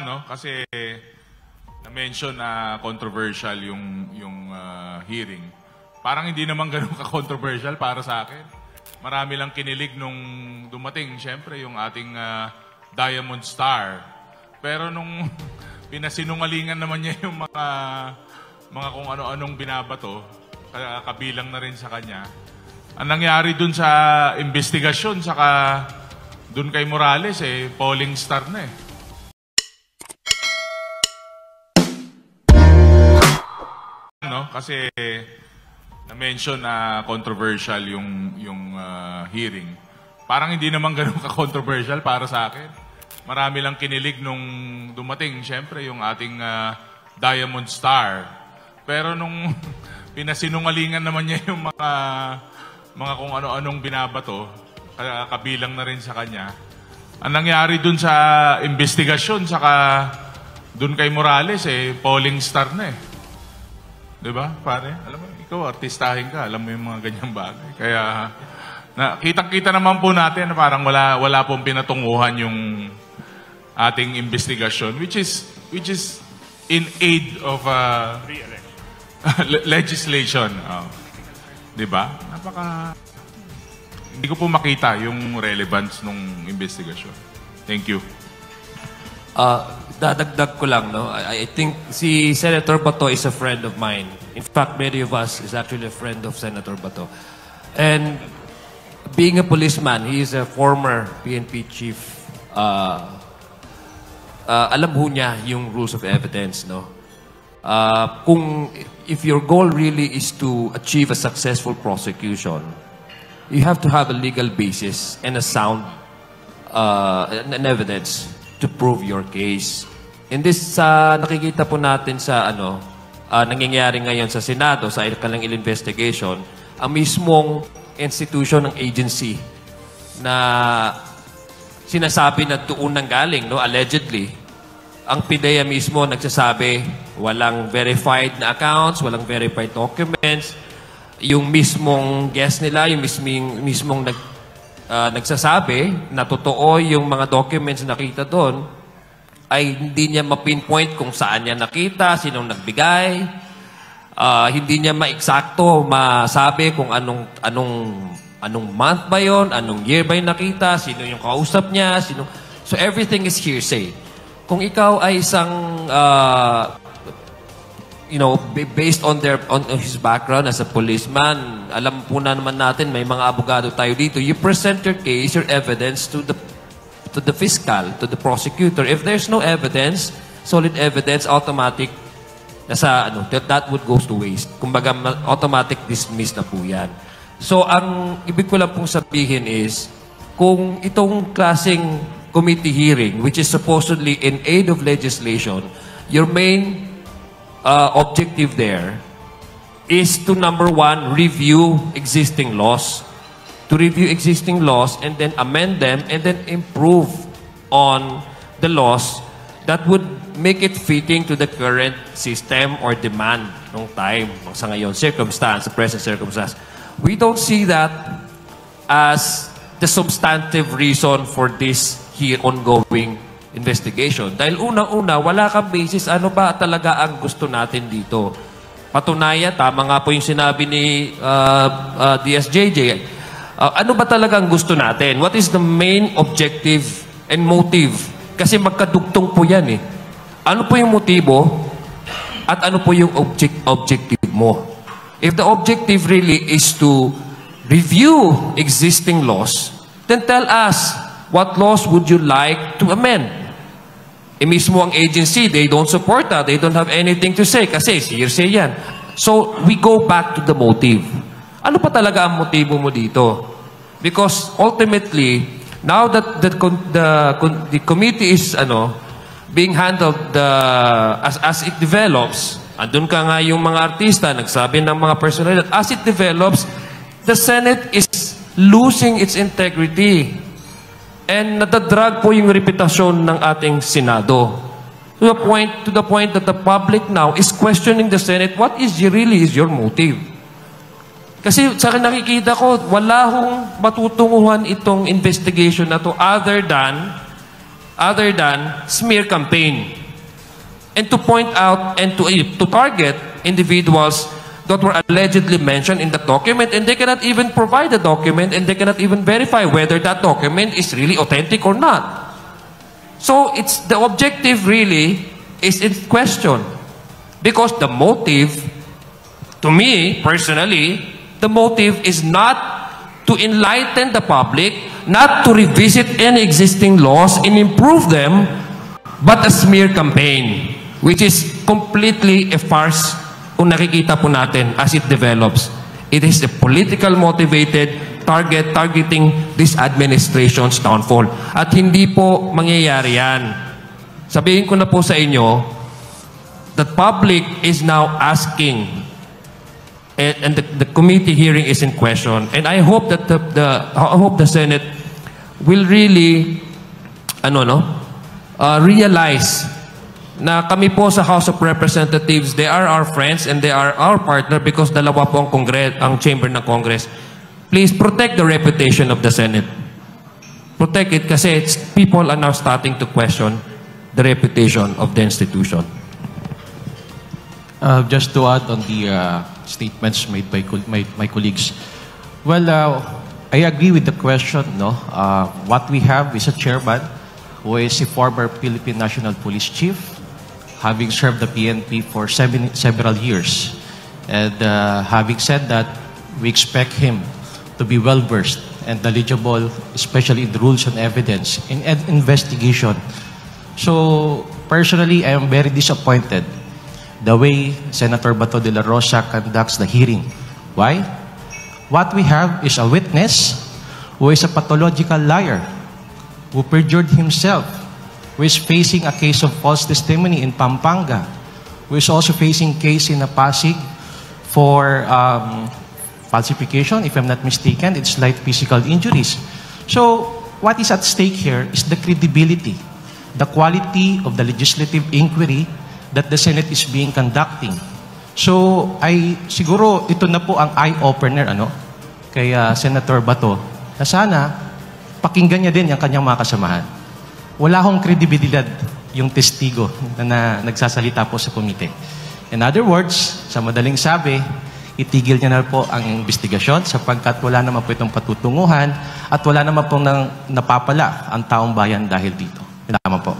No? Kasi na-mention na controversial yung hearing. Parang hindi naman ganun ka-controversial para sa akin. Marami lang kinilig nung dumating, siyempre, yung ating Diamond Star. Pero nung pinasinungalingan naman niya yung mga kung ano-anong binabato, kabilang na rin sa kanya. Ang nangyari dun sa investigasyon, saka dun kay Morales, polling star na eh. No? Kasi na-mention na controversial yung hearing. Parang hindi naman ganun ka-controversial para sa akin. Marami lang kinilig nung dumating, siyempre, yung ating Diamond Star. Pero nung pinasinungalingan naman niya yung mga kung ano-anong binabato, kabilang na rin sa kanya. Ang nangyari dun sa investigasyon, saka dun kay Morales, polling star na eh. Diba, pare? Alam mo, ikaw, artistahin ka. Alam mo yung mga ganyang bagay. Kaya, kitang-kita naman po natin na parang wala pong pinatunguhan yung ating investigasyon, which is in aid of legislation. Diba? Hindi ko po makita yung relevance ng investigasyon. Thank you. Dadagdag ko lang, no? I think si Senator Bato is a friend of mine. In fact, many of us is actually a friend of Senator Bato. And being a policeman, he is a former PNP chief. Alam ho niya yung rules of evidence, no? If your goal really is to achieve a successful prosecution, you have to have a legal basis and a sound an evidence to prove your case. In this, nakikita po natin sa nangyayari ngayon sa Senado, sa kanilang investigation, ang mismong institution ng agency na sinasabi na doon nang galing, no, allegedly, ang PIDEA mismo nagsasabi walang verified na accounts, walang verified documents, yung mismong guest nila, yung mismong nagsasabi na totoo yung mga documents na nakita doon, ay hindi niya ma-pinpoint kung saan niya nakita, sinong nagbigay, hindi niya ma-eksakto masabi kung anong month ba yon, anong year ba yung nakita, sino yung kausap niya, so everything is hearsay. Kung ikaw ay isang based on his background as a policeman, alam po na naman natin, may mga abogado tayo dito. You present your case, your evidence to the fiscal, to the prosecutor. If there's no evidence, solid evidence, automatic, that would go to waste. Kumbaga, automatic dismiss na po yan. So, ang ibig ko lang pong sabihin is, kung itong klaseng committee hearing, which is supposedly in aid of legislation, your main objective there is to, number one, review existing laws. To review existing laws and then amend them and then improve on the laws that would make it fitting to the current system or demand ng time, sa ngayon, circumstance, the present circumstance. We don't see that as the substantive reason for this here ongoing investigation. Dahil unang-una, wala kang basis, ano ba talaga ang gusto natin dito. Patunayan, tama nga po yung sinabi ni DSJJ. Ano ba talaga ang gusto natin? What is the main objective and motive? Kasi magkadugtong po yan eh. Ano po yung motibo at ano po yung objective mo? If the objective really is to review existing laws, then tell us, what laws would you like to amend? Mismo ang agency, they don't support that. They don't have anything to say kasi hearsay yan. So, we go back to the motive. Ano pa talaga ang motibo mo dito? Because ultimately, now that the committee is being handled as it develops, andun ka nga yung mga artista, nagsabi ng mga personalidad, as it develops, the Senate is losing its integrity. And nadadrag po yung reputasyon ng ating Senado. To the point that the public now is questioning the Senate, what really is your motive? Kasi sa nakikita ko, wala hong matutunguhan itong investigation na to other than other than smear campaign. And to point out and to target individuals that were allegedly mentioned in the document, and they cannot even provide the document, and they cannot even verify whether that document is really authentic or not. So it's the objective really is in question. Because the motive, to me personally, the motive is not to enlighten the public, not to revisit any existing laws and improve them, but a smear campaign, which is completely a farce kung nakikita po natin as it develops. It is a political motivated targeting this administration's downfall. At hindi po mangyayari yan. Sabihin ko na po sa inyo, the public is now asking, and the committee hearing is in question, and I hope that the Senate will really realize na kami po sa House of Representatives, they are our friends and they are our partner because dalawa po ang chamber ng Congress. Please protect the reputation of the Senate. Protect it kasi people are now starting to question the reputation of the institution. Just to add on the statements made by my colleagues. Well, I agree with the question. What we have is a chairman who is a former Philippine National Police Chief, having served the PNP for several years. And having said that, we expect him to be well-versed and knowledgeable, especially in the rules and evidence, in investigation. So, personally, I am very disappointed the way Senator Bato de la Rosa conducts the hearing. Why? What we have is a witness who is a pathological liar, who perjured himself, who is facing a case of false testimony in Pampanga, who is also facing case in Pasig for falsification, if I'm not mistaken, it's light physical injuries. So, what is at stake here is the credibility, the quality of the legislative inquiry that the Senate is being conducting. So, siguro ito na po ang eye-opener kay Senator Bato, na sana pakinggan niya din yung kanyang mga kasamahan. Wala hong kredibilidad yung testigo na nagsasalita po sa komite. In other words, sa madaling sabi, itigil niya na po ang investigasyon sapagkat wala naman po itong patutunguhan at wala naman po napapala ang taong bayan dahil dito. Salamat po.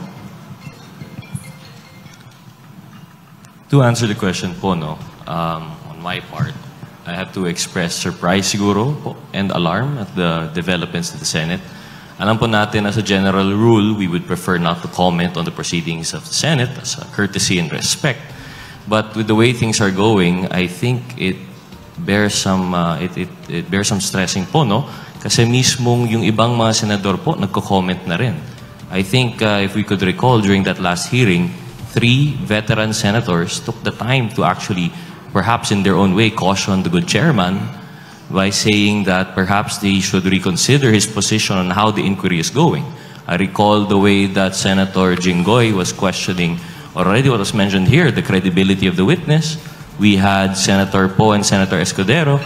To answer the question po, on my part, I have to express surprise siguro po, and alarm at the developments of the Senate. Alam po natin, as a general rule, we would prefer not to comment on the proceedings of the Senate as a courtesy and respect. But with the way things are going, I think it bears some stressing po, Kasi mismong yung ibang mga senador po nagko-comment na rin. I think if we could recall during that last hearing, 3 veteran senators took the time to actually, perhaps in their own way, caution the good chairman by saying that perhaps they should reconsider his position on how the inquiry is going. I recall the way that Senator Jinggoy was questioning already what was mentioned here, the credibility of the witness. We had Senator Poe and Senator Escudero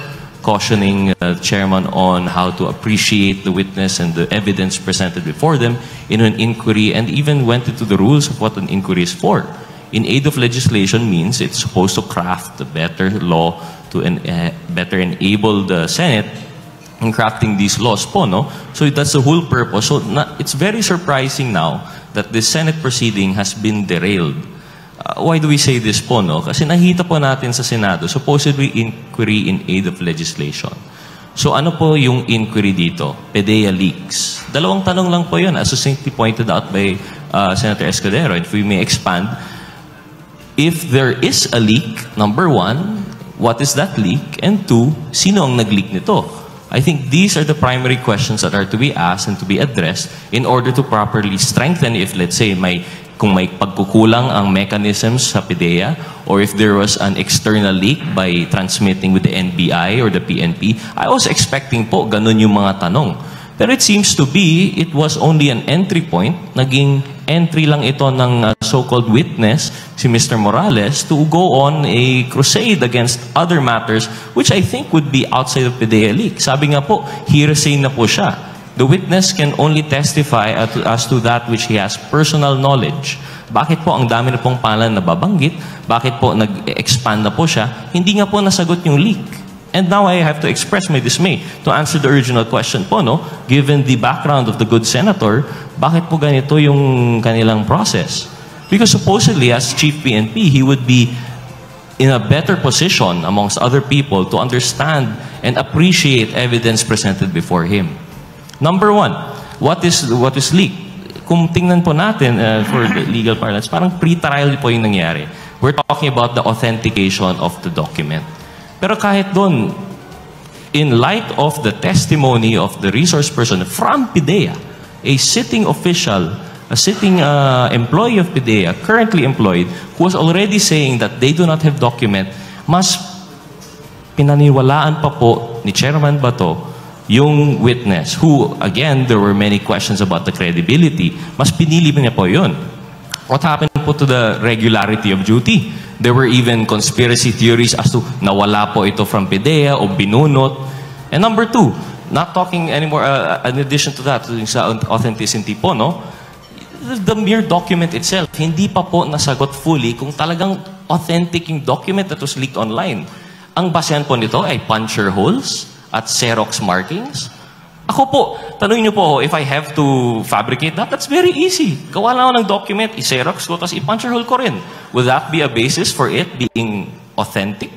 cautioning the chairman on how to appreciate the witness and the evidence presented before them in an inquiry, and even went into the rules of what an inquiry is for. In aid of legislation means it's supposed to craft a better law to better enable the Senate in crafting these laws po, So that's the whole purpose. So it's very surprising now that the Senate proceeding has been derailed. Why do we say this po, Kasi nakita po natin sa Senado, supposedly inquiry in aid of legislation. So ano po yung inquiry dito? PDEA leaks. Dalawang tanong lang po yun, as succinctly pointed out by Senator Escudero. If we may expand, if there is a leak, number 1, what is that leak? And 2, sino ang nag-leak nito? I think these are the primary questions that are to be asked and to be addressed in order to properly strengthen, if let's say kung may pagkukulang ang mechanisms sa PDEA, or if there was an external leak by transmitting with the NBI or the PNP. I was expecting po ganun yung mga tanong. Pero it seems to be, it was only an entry point. Naging entry lang ito ng so-called witness, si Mr. Morales, to go on a crusade against other matters, which I think would be outside of PDEA leak. Sabi nga po, hearsay na po siya. The witness can only testify as to that which he has personal knowledge. Bakit po ang dami na pong pangalan na babanggit? Bakit po nag-expand na po siya? Hindi nga po nasagot yung leak. And now I have to express my dismay to answer the original question po, no? Given the background of the good senator, bakit po ganito yung kanilang process? Because supposedly, as Chief PNP, he would be in a better position amongst other people to understand and appreciate evidence presented before him. Number one, what is leaked? Kung tingnan po natin for the legal parlance, parang pre-trial po yung nangyari. We're talking about the authentication of the document. Pero kahit doon, in light of the testimony of the resource person from PIDEA, a sitting official, a sitting employee of PIDEA, currently employed, who was already saying that they do not have document, mas pinaniwalaan pa po ni Chairman Bato yung witness, who, again, there were many questions about the credibility, mas pinili niya po yun. What happened po to the regularity of duty? There were even conspiracy theories as to nawala po ito from PIDEA o binunot. And number two, not talking anymore, in addition to that, sa authenticity po, no? The mere document itself, hindi pa po nasagot fully kung talagang authentic yung document that was leaked online. Ang basehan po nito ay puncher holes at Xerox markings. Ako po, tanungin niyo po, if I have to fabricate that, that's very easy. Gawa lang ako ng document, i-Xerox ko, tapos i-puncher hole ko rin. Would that be a basis for it being authentic?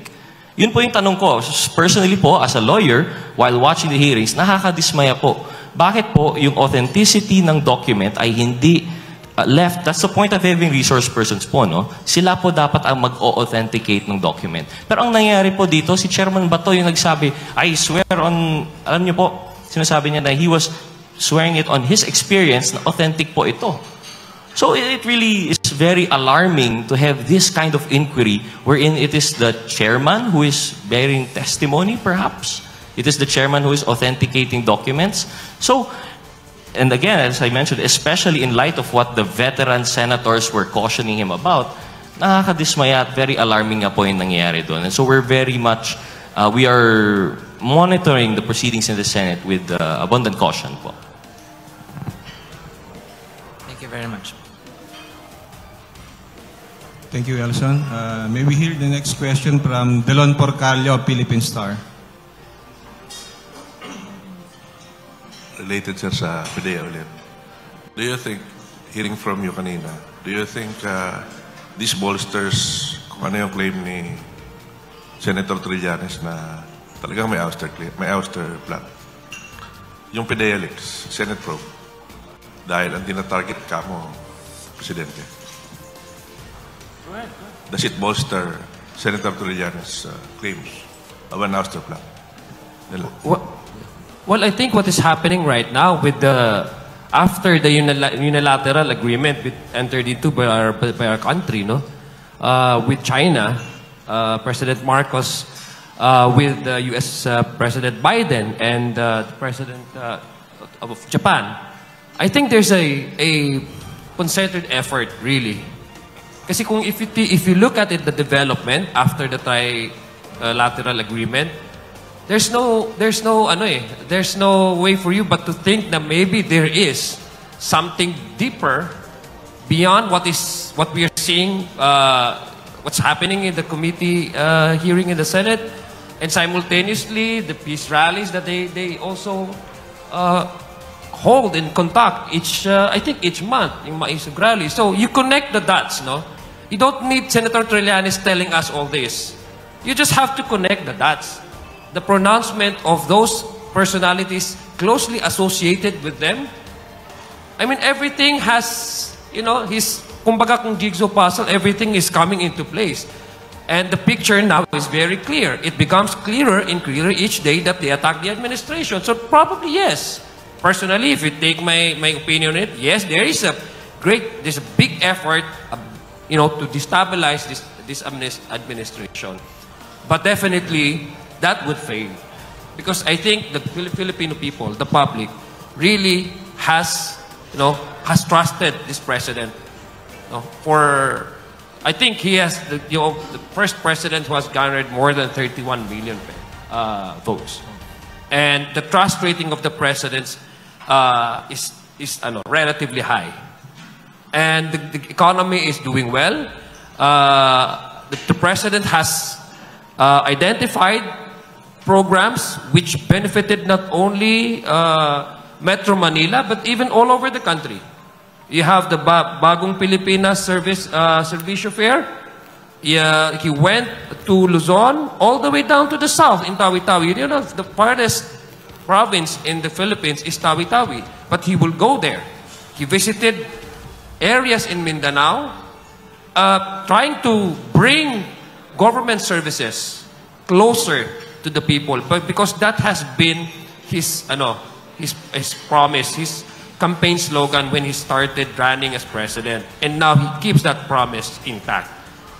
Yun po yung tanong ko. Personally po, as a lawyer, while watching the hearings, nakakadismaya po. Bakit po yung authenticity ng document ay hindi left? That's the point of having resource persons po, no? Sila po dapat ang mag-authenticate ng document. Pero ang nangyari po dito, si Chairman Bato yung nagsabi, I swear on, alam niyo po, sinasabi niya na he was swearing it on his experience na authentic po ito. So it really is very alarming to have this kind of inquiry wherein it is the chairman who is bearing testimony, perhaps. It is the chairman who is authenticating documents. So, and again, as I mentioned, especially in light of what the veteran senators were cautioning him about, nakakadismaya at very alarming nga po yung nangyayari doon. And so we're very much, we are monitoring the proceedings in the Senate with abundant caution po. Thank you very much. Thank you, Elson. May we hear the next question from Delon Porcalio of Philippine Star. Related sir sa PIDEA ulit. Do you think, hearing from you kanina, do you think this bolsters kung ano yung claim ni Senator Trillanes na talagang may ouster plan? Yung PIDEA leaks, Senate probe, dahil ang tinatarget ka mo, Presidente. Does it bolster Senator Trillanes' claims of an ouster plan? Well, I think what is happening right now with after the unilateral agreement entered into by our country, no, with China, President Marcos, with U.S. President Biden and the President of Japan, I think there's a concerted effort, really. Kasi kung if you look at it, the development after the trilateral agreement, there's no way for you but to think that maybe there is something deeper beyond what we are seeing, what's happening in the committee hearing in the Senate, and simultaneously the peace rallies that they also hold and conduct I think each month in Maisog rally. So you connect the dots, no? You don't need Senator Trillanes telling us all this. You just have to connect the dots. The pronouncement of those personalities closely associated with them. I mean, everything has, kumbaga kung jigsaw puzzle, everything is coming into place. And the picture now is very clear. It becomes clearer and clearer each day that they attack the administration. So probably yes. Personally, if you take my opinion on it, yes, there's a big effort, to destabilize this administration. But definitely, that would fail. Because I think the Filipino people, the public, really has trusted this president. I think he has the first president who has garnered more than 31 million votes. And the trust rating of the presidents is relatively high. And the economy is doing well. The President has identified programs which benefited not only Metro Manila, but even all over the country. You have the Bagong Pilipinas Servicio Fair. He went to Luzon, all the way down to the south in Tawi-Tawi. You know, the farthest province in the Philippines is Tawi-Tawi. But he will go there. He visited areas in Mindanao, trying to bring government services closer to the people. But because that has been his promise, his campaign slogan when he started running as president. And now he keeps that promise intact.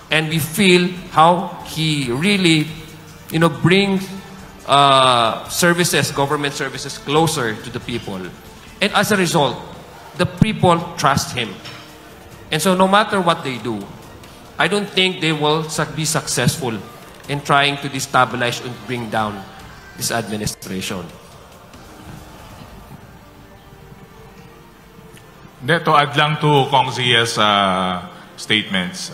And we feel how he really, brings government services closer to the people. And as a result, the people trust him. And so no matter what they do, I don't think they will be successful in trying to destabilize and bring down this administration. To add lang to Kong Zia's statements,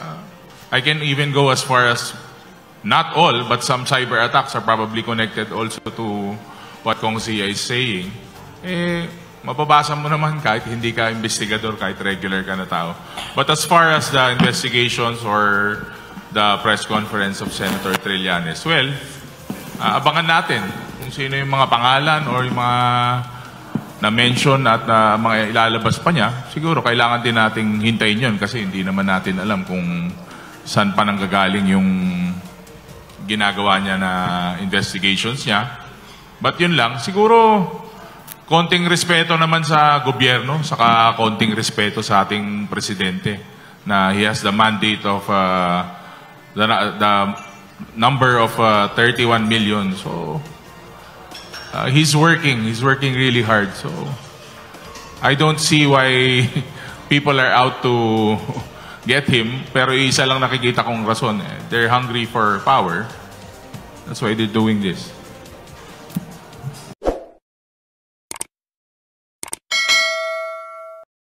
I can even go as far as, not all, but some cyber attacks are probably connected also to what Kong Zia is saying. Mapabasa mo naman kahit hindi ka investigador, kahit regular ka na tao. But as far as the investigations or the press conference of Senator Trillanes, well, abangan natin kung sino yung mga pangalan or yung mga na-mention at mga ilalabas pa niya. Siguro kailangan din nating hintayin yun kasi hindi naman natin alam kung saan pa nanggagaling yung ginagawa niya na investigations niya. But yun lang, siguro konting respeto naman sa gobyerno, saka konting respeto sa ating presidente na he has the mandate of the number of 31 million. So he's working really hard. So I don't see why people are out to get him, pero isa lang nakikita kong rason. They're hungry for power. That's why they're doing this.